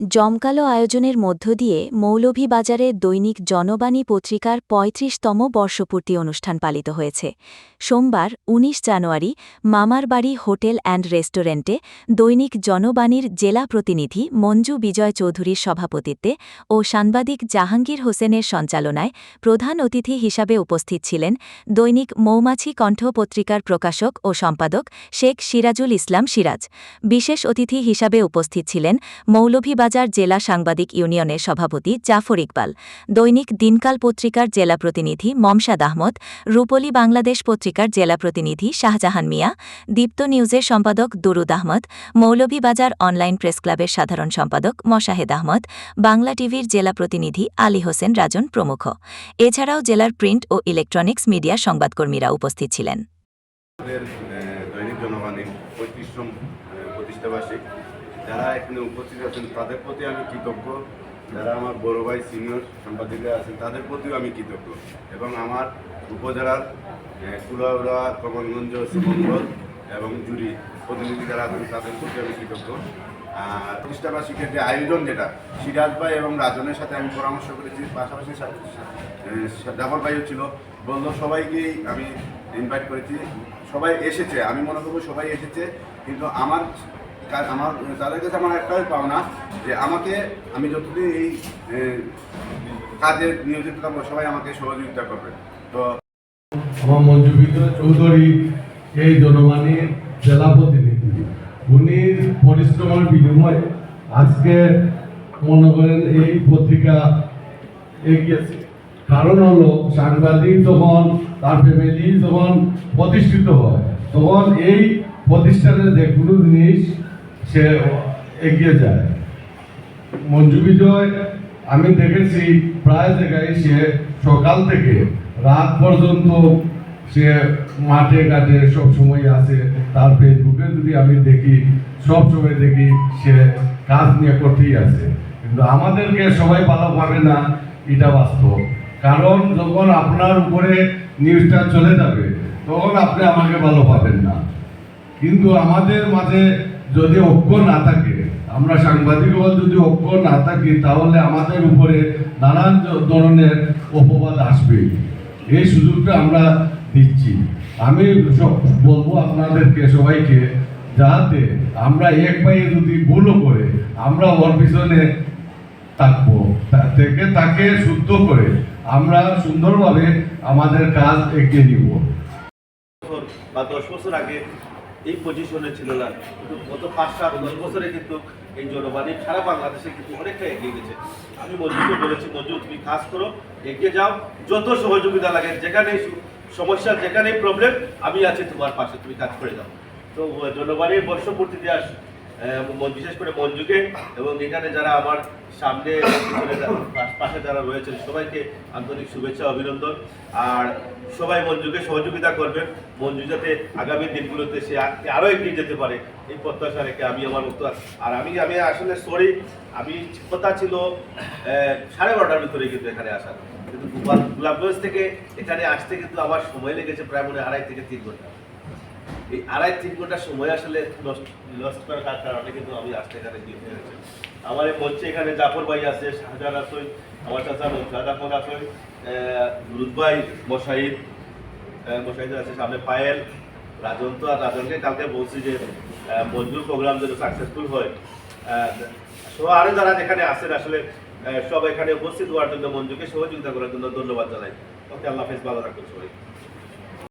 জমকালো আয়োজনের মধ্য দিয়ে মৌলভীবাজারে দৈনিক জনবাণী পত্রিকার ৩৫তম বর্ষপূর্তি অনুষ্ঠান পালিত হয়েছে। সোমবার ১৯ জানুয়ারি মামার বাড়ি হোটেল অ্যান্ড রেস্টুরেন্টে দৈনিক জনবাণীর জেলা প্রতিনিধি মঞ্জু বিজয় চৌধুরীর সভাপতিত্বে ও সাংবাদিক জাহাঙ্গীর হোসেনের সঞ্চালনায় প্রধান অতিথি হিসাবে উপস্থিত ছিলেন দৈনিক মৌমাছি কণ্ঠ পত্রিকার প্রকাশক ও সম্পাদক শেখ সিরাজুল ইসলাম সিরাজ। বিশেষ অতিথি হিসাবে উপস্থিত ছিলেন মৌলভীবাজার জেলা সাংবাদিক ইউনিয়নের সভাপতি জাফর ইকবাল, দৈনিক দিনকাল পত্রিকার জেলা প্রতিনিধি মমসাদ আহমদ, রূপলী বাংলাদেশ পত্রিকার জেলা প্রতিনিধি শাহজাহান মিয়া, দীপ্ত নিউজের সম্পাদক দুরুদ আহমদ, মৌলভীবাজার অনলাইন প্রেস ক্লাবের সাধারণ সম্পাদক মশাহেদ আহমদ, বাংলা টিভির জেলা প্রতিনিধি আলী হোসেন রাজন প্রমুখ। এছাড়াও জেলার প্রিন্ট ও ইলেকট্রনিক্স মিডিয়ার সংবাদকর্মীরা উপস্থিত ছিলেন। দৈনিক জনবাণীর ৩৫তম প্রতিষ্ঠাবার্ষিক যারা এখানে উপস্থিত আছেন তাদের প্রতি আমি কৃতজ্ঞ। যারা আমার বড় ভাই সিনিয়র সাংবাদিকরা আছেন তাদের প্রতিও আমি কৃতজ্ঞ এবং আমার উপজেলার কুলাউড়া, কমলগঞ্জ, শ্রীমঙ্গল এবং জুড়ি প্রতিনিধি যারা আছেন তাদের প্রতি আমি কৃতজ্ঞ। আর প্রতিষ্ঠাবার্ষিকের যে আয়োজন যেটা সিরাজ ভাই এবং রাজনের সাথে আমি পরামর্শ করেছি, পাশাপাশি জাফর ভাইও ছিল, বলল সবাইকেই আমি ইনভাইট করেছি, সবাই এসেছে। আমি মনে করবো সবাই এসেছে, কিন্তু আমার তাদের কাছে আমার একটাই পাওনা যে আমি যতদিন এই কাজে নিয়োজিত থাকবো সবাই আমাকে সহযোগিতা করবে। তো আমার মঞ্জু বিজয় চৌধুরী এই জনবাণীর জেলা প্রতিনিধি, উনি পরিশ্রমের বিনিময়ে আজকে মনে করেন এই পত্রিকা এগিয়েছে। কারণ হলো সাংবাদিক যখন তার ফ্যামিলি যখন প্রতিষ্ঠিত হয় তখন এই প্রতিষ্ঠানের যে কোনো জিনিস সে এগিয়ে যায়। মঞ্জু বিজয় আমি দেখেছি প্রায় জায়গায় সে সকাল থেকে রাত পর্যন্ত সে মাঠে ঘাটে সবসময় আছে। তার ফেসবুকে যদি আমি দেখি সবসময় দেখি সে কাজ নিয়ে করতেই আছে, কিন্তু আমাদেরকে সবাই ভালো পাবে না, এটা বাস্তব। কারণ যখন আপনার উপরে নিউজটা চলে যাবে তখন আপনি আমাকে ভালো পাবেন না। কিন্তু আমাদের মাঝে যদি ঐক্য না থাকে, আমরা সাংবাদিক যদি ঐক্য না থাকি, তাহলে আমাদের উপরে নানান ধরনের অপবাদ আসবে। এই সুযোগটা আমরা দিচ্ছি। আমি বলবো আপনাদেরকে সবাইকে, যাতে আমরা এক পায়ে যদি ভুলও করে আমরা ওর পিছনে থাকবো, তাকে শুদ্ধ করে আমরা সুন্দরভাবে আমাদের কাজ এগিয়ে নিব। বা 10 বছর আগে এই পজিশনে ছিল না, কিন্তু গত 5-7-10 বছরে কিন্তু এই জনবাণী সারা বাংলাদেশে কিন্তু অনেকটা এগিয়ে গেছে। আমি মঞ্জুকে বলেছি, মঞ্জু তুমি কাজ করো, এগিয়ে যাও, যত সহযোগিতা লাগে, যেখানে সমস্যা, যেখানে প্রবলেম, আমি আছি তোমার পাশে, তুমি কাজ করে যাও। তো জনবাণীর বর্ষপূর্তিতে বিশেষ করে মঞ্জুকে এবং এখানে যারা আমার সামনে পাশে যারা রয়েছেন সবাইকে আন্তরিক শুভেচ্ছা, অভিনন্দন। আর সবাই মঞ্জুকে সহযোগিতা করবেন, মঞ্জু যাতে আগামী দিনগুলোতে সে আরও এগিয়ে যেতে পারে, এই প্রত্যাশা রেখে আমি আমার মতো। আর আমি আসলে সরি, আমি কথা ছিল 12:30টার ভিতরে কিন্তু এখানে আসার, কিন্তু গোলাপগঞ্জ থেকে এখানে আসতে কিন্তু আমার সময় লেগেছে প্রায় 2.5 থেকে 3 ঘন্টা। এই 2.5-3 ঘন্টা সময় আসলে লস্ট করার কারণে কিন্তু আমি আসতে এখানে দিয়ে হয়েছে। আমার এই মঞ্চে এখানে জাফর ভাই আছে, শাহজাহান আসই, আমার চাচা মমসাদ আহমদ আসই, রুদ ভাই, মশাহিদ আছে, সামনে পায়েল, রাজন। তো আর রাজনকে কালকে বলছি যে মঞ্জুর প্রোগ্রাম যেন সাকসেসফুল হয়। আরও যারা যেখানে আসেন আসলে সব এখানে উপস্থিত হওয়ার জন্য, মঞ্জুকে সহযোগিতা করার জন্য ধন্যবাদ জানাই। ওকে, আল্লাহ হাফেজ, ভালো রাখবেন সবাই।